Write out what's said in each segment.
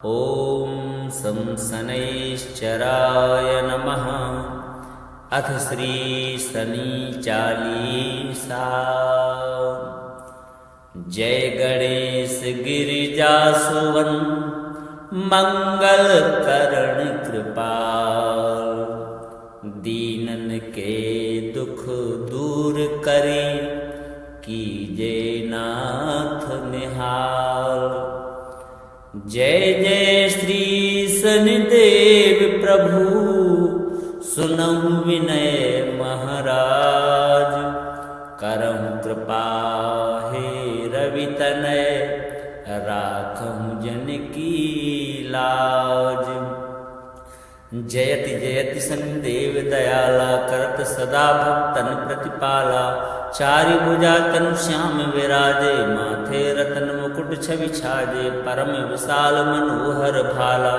ॐ सं शनैश्चराय नमः। अथ श्री शनि चालीसा। जय गणेश गिरिजासुवन मंगल करण कृपाल। दीनन के दुख दूर करे कीजे नाथ निहाल। जय जय श्री शनिदेव प्रभु सुनहु विनय महाराज। करहु कृपा हे रवि तनय राखहु जन की लाज। जयति जयति शनिदेव दयाला करत सदा भक्तन प्रतिपाला। चारि भुजा तनु श्याम विराजे माथे रतन मुकुट छवि छाजे। परम विशाल मनोहर भाला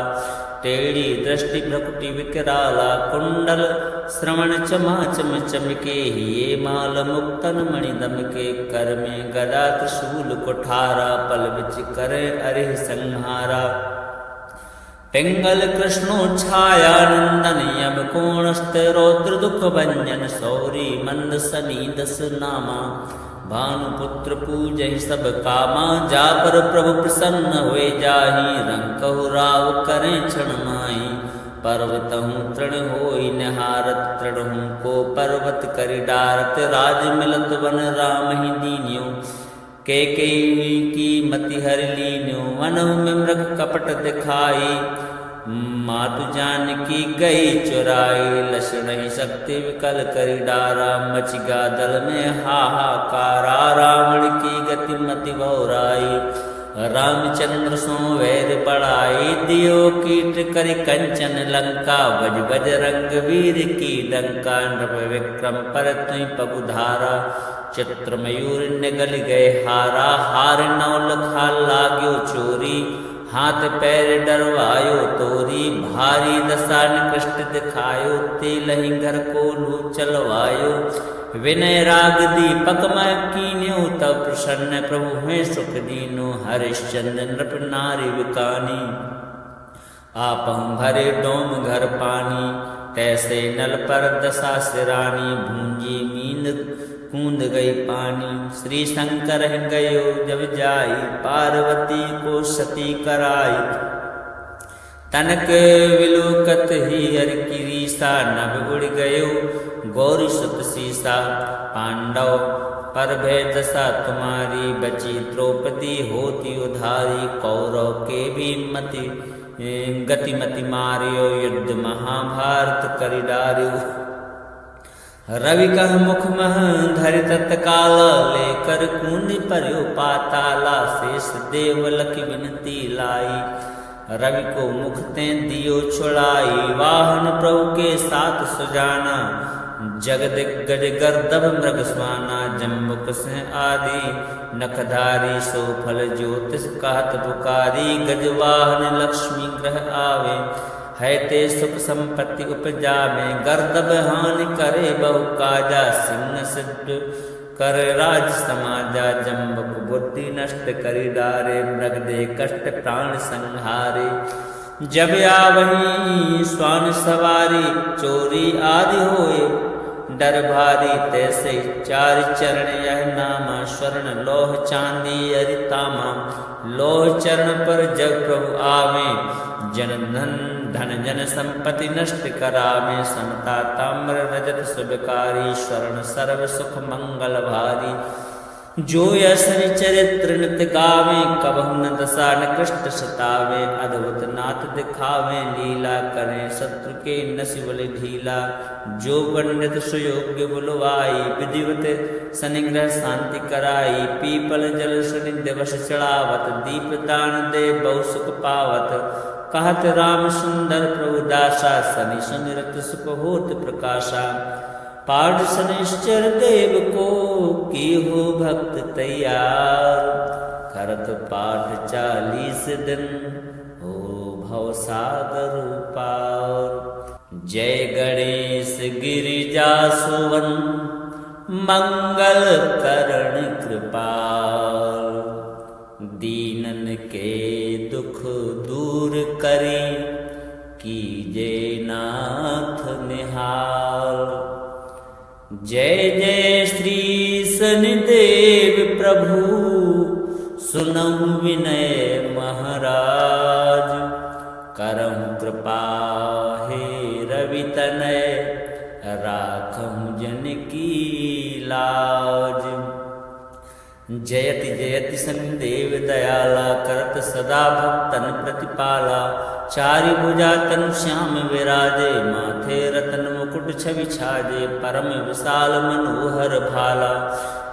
टेढ़ी दृष्टि भ्रकुटि विकराला। कुंडल श्रवण चमाचम चमके ये माल मुक्तन मणि दमके। कर में गदा त्रिशूल कुठारा पल बिच करे अरिह संहारा। पिंगल कृष्णो छाया नंदन यम कोणस्थ रौद्र दुख भंजन। सौरी मंद सनी दस नामा भानुपुत्र पूजहि सब कामा। जा पर प्रभु प्रसन्न हुए जाहि रंकहु राव करें क्षण माहि। पर्वतहु तृण होई निहारत तृणहु को पर्वत करि डारत। राज मिलत वन राम ही दीन्यो कैकेयी की मति हरि लीन्यो। वनहु में मृग कपट दिखाई मातु जानकी गई चुराई। लक्ष्मण ही शक्ति विकल करि डारा मच गा दल में हाहाकारा। रावण की गति मति बहुराई रामचंद्र सो वैर बढ़ाई। दियो कीट करि कंचन लंका बज बज रंग वीर की डंका। नृप विक्रम पर तुई पगुधारा चित्र मयूर निगल गए हारा। हार नौ लखा लाग्यो चोरी हाथ पैर डरवायो तोरी। भारी दशा निकृष्ट दिखायो तेलहि घर को लू चलवायो। विनय राग दीपक मैं कीन्यो तब प्रसन्न प्रभु में सुख दीनो। हरिश्चंद्र नृप नारी विकानी आपहु भरे डोम घर पानी। तैसे नल पर दशा सिरानी भूंजी मींद कूद गई पानी। श्री शंकर गयो जब जाई पार्वती को सती कराई। तनक विलोकत ही हर की रीसा नभ उड़ गयो गौरी सुत सीसा। पांडव पर भय दशा तुम्हारी बची द्रौपदी होती उधारी। कौरव के भी मति गतिमति मारियो युद्ध महाभारत करि डार्यो। रवि कह मुख मह धरि तत्काल लेकर कूंद पर्यो पाताला। शेष देव लखि विनती लाई रवि को मुख ते दियो छुड़ाई। वाहन प्रभु के साथ सुजाना जगदिग्गज गर्दभ मृग स्वाना। जम्बुक से आदि नखधारी सो फल ज्योतिष कहत पुकारी। गजवाहन लक्ष्मी ग्रह आवे है ते सुख संपत्ति उपजावे। गर्दभ हानि करे बहु काजा सिंह सिद्ध कर राज समाजा। जम्बुक बुद्धि नष्ट करि डारे मृग दे कष्ट प्राण संहारे। जब आवही स्वान सवारी चोरी आदि होए डर भारी। तैसे चार चरण यह नामा स्वर्ण लोह चांदी अरितामा। लोह चरण पर जब प्रभु आवे जन धन जन संपत्ति नष्ट करावे। समता ताम्र रजत शुभकारी स्वर्ण सर्व सुख मंगल भारी। जो यशनि चरित्र नित गावे कबहु न दशा निकृष्ट सतावे। अद्भुत नाथ दिखावे लीला करें शत्रु के नसिबल ढीला। जो पंडित सुयोग्य बुलवाई विधिवत शनिग्रह शांति कराई। पीपल जल शनि दिवस चढ़ावत दीप दान दे बहु सुख पावत। कहत राम सुंदर प्रभु दासा शनि सुनिरत सुख होत प्रकाशा। पाठ शनिश्चर देव को की हो भक्त तैयार। करत पाठ 40 दिन हो भव सागर पार। जय गणेश गिरिजासुवन मंगल करण कृपाल। दीनन के दुख दूर करी, कीजे नाथ निहाल। जय जय श्री शनिदेव प्रभु, सुनहु विनय महाराज। करहु कृपा हे रवि तनय, राखहु जन की लाज। जयति जयति शनिदेव दयाला, करत सदा भक्तन प्रतिपाला। चारि भुजा तनु श्याम विराजे, माथे रतन मुकुट छवि छाजे। परम विशाल मनोहर भाला,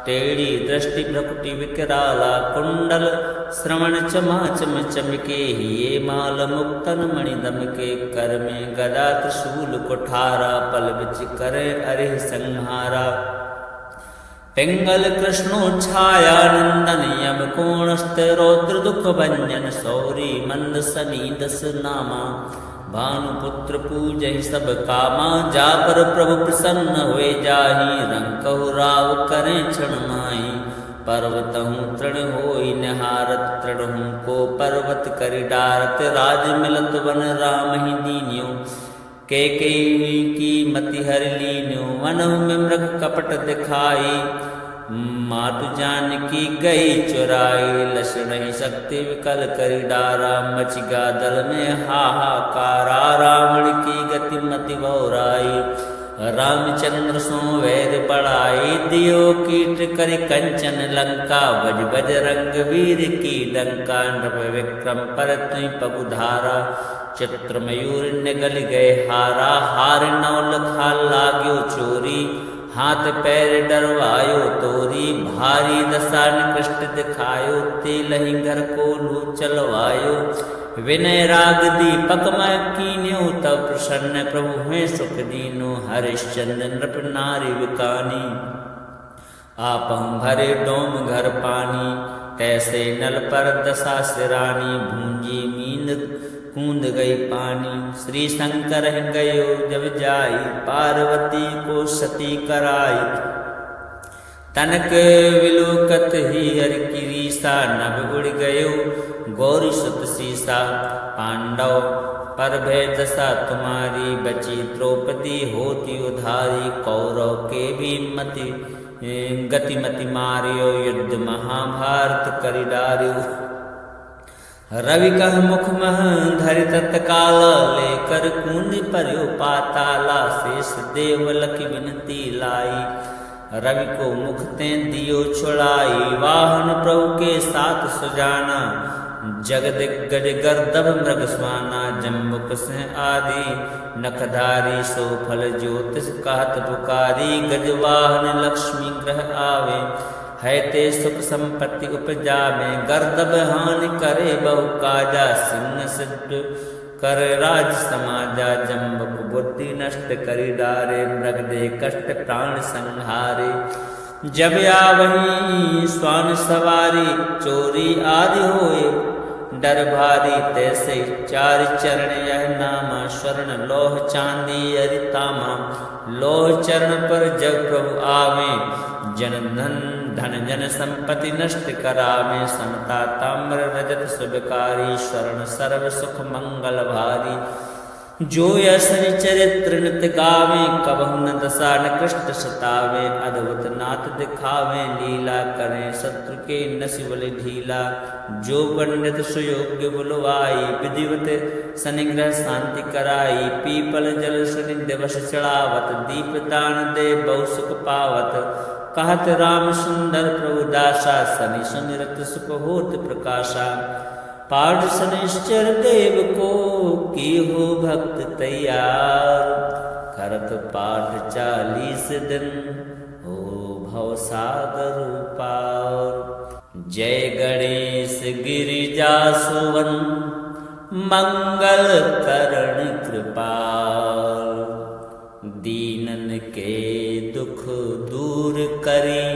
टेढ़ी दृष्टि भ्रकुटि विकराला। कुंडल श्रवण चमाचम चमके, ये माल मुक्तन मणि दमके। कर में गदा त्रिशूल कुठारा, पल बिच करे अरे संहारा। पिंगल कृष्णोच्छाया नंदन, यम कोणस्थ रौद्र दुख भंजन। सौरी मंद सनी दस नामा, भानुपुत्र पूजहि सब कामा। जा पर प्रभु प्रसन्न हुए जाहि, रंकहु राव करें क्षण माहि। पर्वतहु तृण होई निहारत, तृणहु को पर्वत करि डारत। राज मिलत वन राम ही दीन्यो, कैकेयी की मति हर लीन्यो। वनहु में मृग कपट दिखाई, मातु जानकी गई चुराई। लक्षण ही शक्ति विकल करि डारा, मच गा दल में हाहाकारा। रावण की गति मति बहुराई, रामचंद्र सो वैर बढ़ाई। दियो कीट करि कंचन लंका, बज बज रंग वीर की डंका। नृप विक्रम पर तुई पगुधारा, चित्र मयूर निगल गए हारा। हार नौ लखा लाग्यो चोरी, हाथ पैर डरवायो तोरी। भारी दशा निकृष्ट दिखायो, तेलहि घर को लू चलवायो। विनय राग दीपक मैं कीन्यो, तब प्रसन्न प्रभु हैं सुख दीनो। हरिश्चंद्र नृप नारी विकानी, आपहु भरे डोम घर पानी। तैसे नल पर दशा सिरानी, भूंजी मींद कूद गई पानी। श्री शंकर गयो जब जाई, पार्वती को सती कराई। तनक विलोकत ही हरि की रीसा, नभ उड़ गयो गौरी सुत सीसा। पांडव पर भय दशा तुम्हारी, बची द्रौपदी होती उधारी। कौरव के भी मति गतिमति मारियो, युद्ध महाभारत करि डारियो। रवि कह मुख मह धरि तत्काल, लेकर कूद पर्यो पाताला। शेष देव लखि विनती लाई, रवि को मुख ते दियो छुड़ाई। वाहन प्रभु के साथ सुजाना, जगदिग्गज गर्दभ मृग स्वाना। जम्बुक से आदि नखधारी, सो फल ज्योतिष कहत पुकारी। गजवाहन लक्ष्मी ग्रह आवे, है ते सुख संपत्ति उपजावे। गर्दभ हानि करे बहु काजा, सिंह सिद्ध कर राज समाजा। जम्बुक बुद्धि नष्ट करि डारे, मृग दे कष्ट प्राण संहारे। जब आवही स्वान सवारी, चोरी आदि होए डर भारी। तैसे चार चरण यह नामा, स्वर्ण लोह चांदी अरितामा। लोह चरण पर जब प्रभु आवे, जन धन जन संपत्ति नष्ट करावे। समता ताम्र रजत सुबकारी, स्वर्ण सर्व सुख मंगल भारी। जो यशनि चरित्र नित गावे, कबहु न दशा निकृष्ट सतावे। अद्भुत नाथ दिखावे, लीला करें शत्रु के नसिबल ढीला। जो पंडित सुयोग्य बुलवाई, विधिवत शनिग्रह शांति कराई। पीपल जल शनि दिवस चढ़ावत, दीप दान दे बहु सुख पावत। कहत राम सुंदर प्रभु दासा, शनि सुमिरत सुख होत प्रकाशा। पाठ शनिश्चर देव को की हो भक्त तैयार। करत पाठ 40 दिन, हो भव सागर पार। जय गणेश गिरिजा सुवन, मंगल करण कृपाल। दीनन के दुख दूर करी,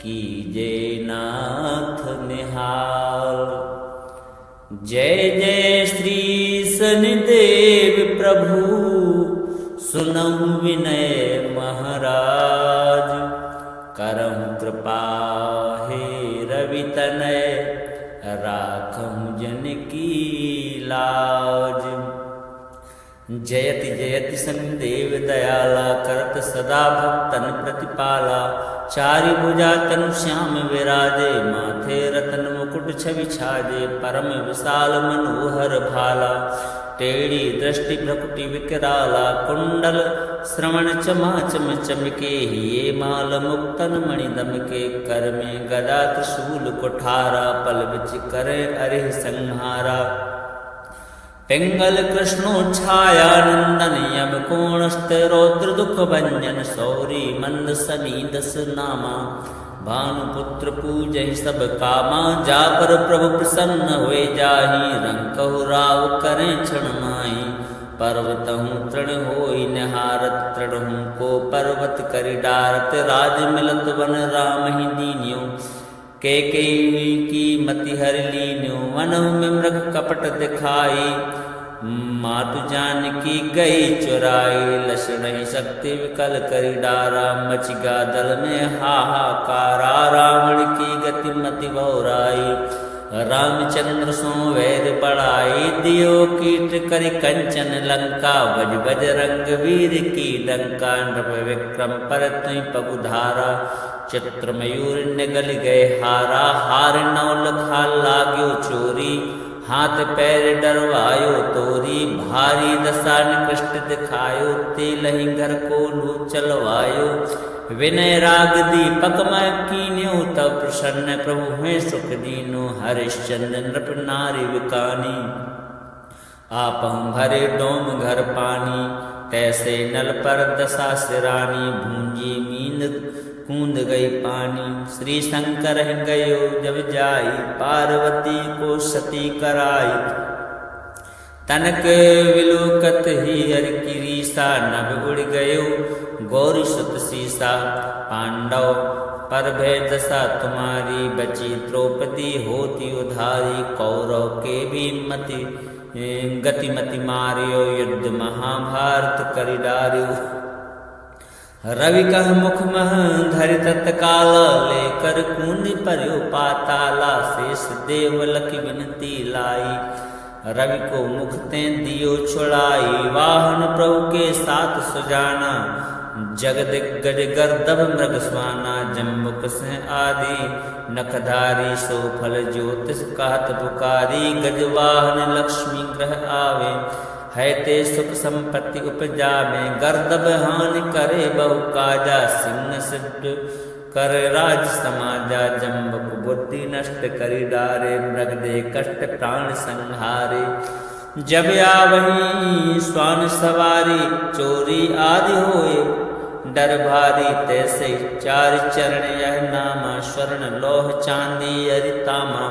कीजे नाथ निहाल। जय जय श्री शनिदेव प्रभु, सुनहु विनय महाराज। करहु कृपा हे रवि तनय, राखहु जन की लाज। जयति जयति शनिदेव दयाला करत सदा भक्तन प्रतिपाला। चारि भुजा तनु श्याम विराजे माथे रतन मुकुट छवि छाजे। परम विशाल मनोहर भाला टेढ़ी दृष्टि भ्रकुटि विकराला। कुंडल श्रवण चमा चम चमके ये माल मुक्तन मणि दमके। कर में गदा त्रिशूल कुठारा पल बिच करे अरिह संहारा। पिंगल कृष्णोच्छाया नंदन यम कोणस्थ रौद्र दुख भंजन। सौरी मंद सनी दस नामा भानुपुत्र पूजहि सब कामा। जा पर प्रभु प्रसन्न हुए जाहि रंकहु राव करें क्षण माहि। पर्वतहु तृण होई निहारत तृणहु को पर्वत करि डारत। राज मिलत वन राम ही दीन्यो कैकेयी की मति हर लीन्यो। वनहु में मृग कपट दिखाई मातु जानकी गई चुराई। लक्षण ही शक्ति विकल करि डारा मच गा दल में हाहाकारा। रावण की गति मति बहुराई रामचंद्र सो वैर बढ़ाई। दियो कीट करि कंचन लंका बज बज रंग वीर की डंका। नृप विक्रम पर तुई पगुधारा चित्र मयूर निगल गए हारा। हार नौ लखा लाग्यो चोरी हाथ पैर डरवायो तोरी। भारी दशा निकृष्ट दिखायो तेलहि घर को लू चलवायो। विनय राग दीपक मैं कीन्यो तब प्रसन्न प्रभु हुए सुख दीनो। हरिश्चंद्र नृप नारी विकानी आपहु भरे डोम घर पानी। तैसे नल पर दशा सिरानी भूंजी मींद कूंद गई पानी। श्री शंकर गयो जब जाई पार्वती को सती कराई। तनक विलोकत ही हर की रीसा नभ उड़ गयो गौरी सुत सीसा। पांडव पर भय दशा तुम्हारी बची द्रौपदी होती उधारी। कौरव के भी मति गतिमति मारियो युद्ध महाभारत करि डारियो। रवि कह मुख मह धरि तत्काल लेकर कूंद पर्यो पाताला। शेष देव लखि विनती लाई रवि को मुख ते दियो छुड़ाई। वाहन प्रभु के साथ सुजाना जग दिग्गज गर्दभ मृग स्वाना। जम्बुक से आदि नखधारी सो फल ज्योतिष कहत पुकारी। गजवाहन लक्ष्मी ग्रह आवे है ते सुख संपत्ति उपजा में। गर्दभ हानि करे बहु काजा सिंह सिद्ध कर राज समाजा। जम्बुक बुद्धि नष्ट करि डारे मृग दे कष्ट प्राण संहारे। जब आवही स्वान सवारी चोरी आदि होए डर भारी। तैसे चार चरण यह नामा स्वर्ण लोह चांदी अरितामा।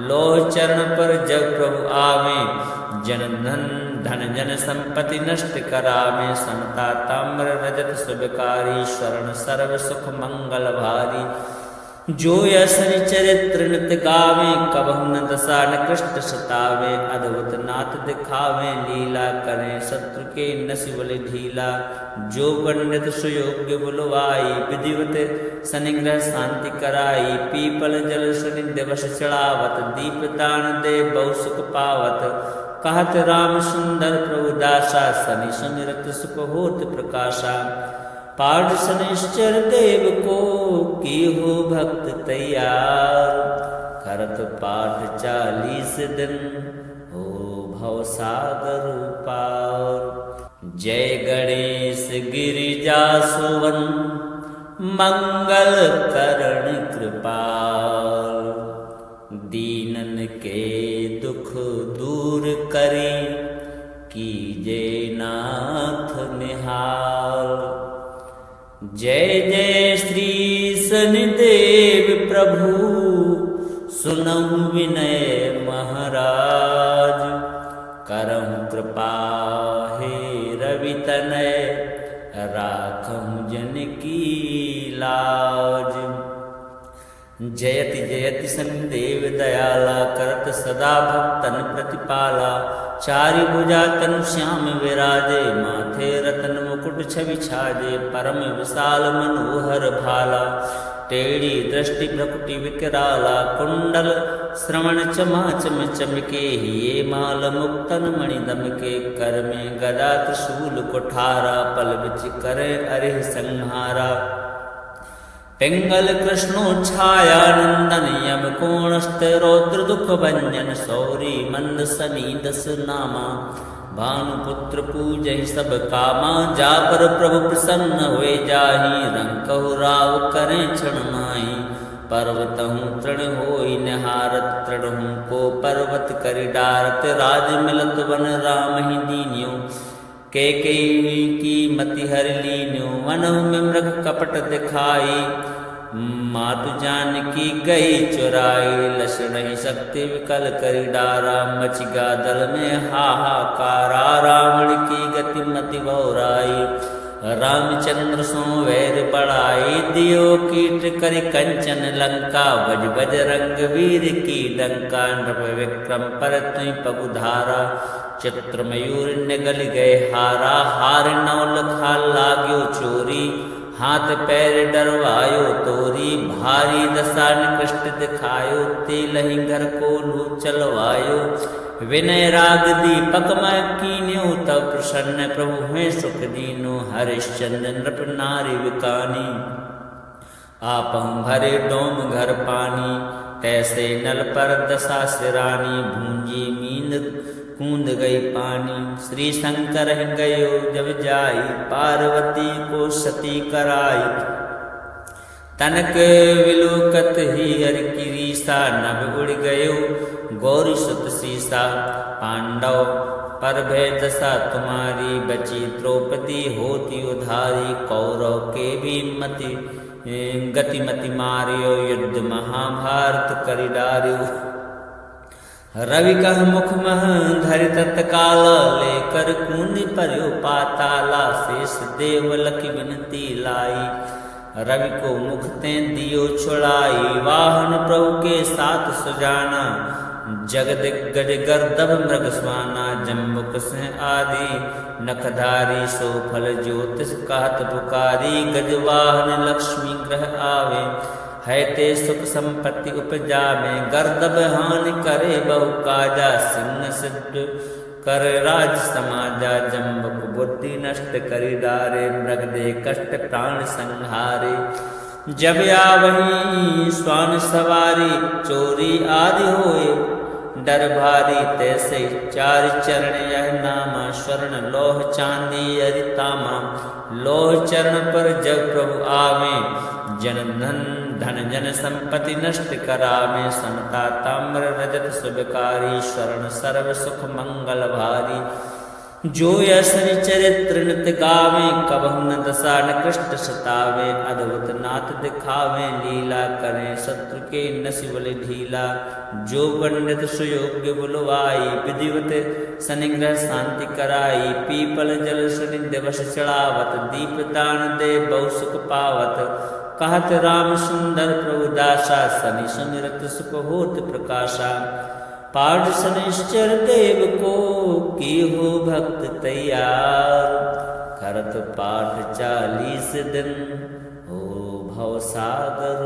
लोह चरण पर जब प्रभु आवे जन धन जन संपत्ति नष्ट करावे। समता ताम्र रजत सुबकारी स्वर्ण सर्व सुख मंगल भारी। जो यसरि चरित्र नृत्य गावे कबहु न दशा निकृष्ट सतावे। अद्भुत नाथ दिखावे लीला करें शत्रु के नसिबल ढीला। जो पंडित सुयोग्य बुलवाई विधिवत शनिग्रह शांति कराई। पीपल जल शनि दिवस चढ़ावत दीप दान दे बहु सुख पावत। कहत राम सुंदर प्रभु दासा शनि सुमिरत सुख होत प्रकाशा। पाठ शनिश्चर देव को की हो भक्त तैयार। करत पाठ 40 दिन हो भवसागर पार। जय गणेश गिरिजा सुवन मंगल करण कृपाल। दीनन के दुख दूर करी कीजे नाथ निहाल। जय जय श्री शनिदेव प्रभु सुनहु विनय महाराज। करहु कृपा हे रवि तनय राखहु जन की लाज। जयति जयति शनिदेव दयाला करत सदा भक्तन प्रतिपाला। चारि भुजा तनु श्याम विराजे माथे रतन मुकुट छवि छाजे। परम विशाल मनोहर भाला टेढ़ी दृष्टि भ्रकुटि विकराला। कुंडल श्रवण चमाचम चमके, ये माल मुक्तन मणिदम के। कर में गदा त्रिशूल कुठारा, पल बिच करे अरिह संहारा। पिंगल कृष्णो छाया नंदन, यम कोणस्थ रौद्र दुख भंजन। सौरी मंद सनी दस नामा, भानुपुत्र पूजहि सब कामा। जा पर प्रभु प्रसन्न हुए जाहि, रंकहु राव करें क्षण माहि। पर्वतहु तृण होई निहारत, तृणहु को पर्वत करि डारत। राज मिलत वन राम ही दीन्यो, कैकेयी की मति हर लीन्यो। वनहु में मृग कपट दिखाई, मातु जानकी गई चुराई। लक्षण ही शक्ति विकल करि डारा, मच गा दल में हाहाकारा। रावण की गति मति बहुराई, रामचंद्र सो वैर बढ़ाई। दियो कीट करि कंचन लंका, बज बज रंग वीर की डंका। नृप विक्रम पर तुई पगुधारा, चित्र मयूर निगल गए हारा। हार नौ लखा लाग्यो चोरी, हाथ पैर डरवायो तोरी। भारी दशा निकृष्ट दिखायो, तेलहि घर को लू चलवायो। विनय राग दीपक मैं कीन्यो, तब प्रसन्न प्रभु हैं सुख दीनो। हरिश्चंद्र नृप नारी विकानी, आपहु भरे डोम घर पानी। तैसे नल पर दशा सिरानी, भूंजी मींद कूद गई पानी। श्री शंकर गयो जब जाई, पार्वती को सती कराई। तनक विलोकत ही हरि की रीसा, नभ उड़ गयो गौरी सुत सीसा। पांडव पर भय दशा तुम्हारी, बची द्रौपदी होती उधारी। कौरव के भी मति गतिमति मारियो, युद्ध महाभारत करि डारियो। रवि कह मुख मह धरि तत्काल, लेकर कूनि पर्यो पाताला। शेष देव लखि विनती लाई, रवि को मुख ते दियो छुड़ाई। वाहन प्रभु के साथ सुजाना, जगदिग्गज गर्दभ मृग स्वाना। जम्बुक सिंह आदि नखधारी, सो फल ज्योतिष कहत पुकारी। गजवाहन लक्ष्मी ग्रह आवे, है ते सुख संपत्ति उपजावे। गर्दभ हानि करे बहु काजा, सिंह सिद्ध कर राज समाजा। जम्बुक बुद्धि नष्ट करि डारे, मृग दे कष्ट प्राण संहारे। जब आवही स्वान सवारी, चोरी आदि होए डर भारी। तैसे चार चरण यह नामा, स्वर्ण लोह चांदी अरितामा। लोह चरण पर जब प्रभु आवे, जन धन जन संपत्ति नष्ट करावे। समता ताम्र रजत सुबकारी, स्वर्ण सर्व सुख मंगल भारी। जो यसनि चरित्र नित गावे, कबहु न दशा निकृष्ट सतावे। अद्भुत नाथ दिखावे, लीला करें शत्रु के नसि बलि ढीला। जो पंडित सुयोग्य बुलवाई, विधिवत सनिग्रह शांति कराई। पीपल जल सुनि दिवस चढ़ावत, दीप दान दे बहु सुख पावत। कहत राम सुंदर प्रभु दासा, सनि सुमिरत सुख होत प्रकाशा। पाठ शनिश्चर देव को की हो भक्त तैयार। करत पाठ 40 दिन, हो भव सागर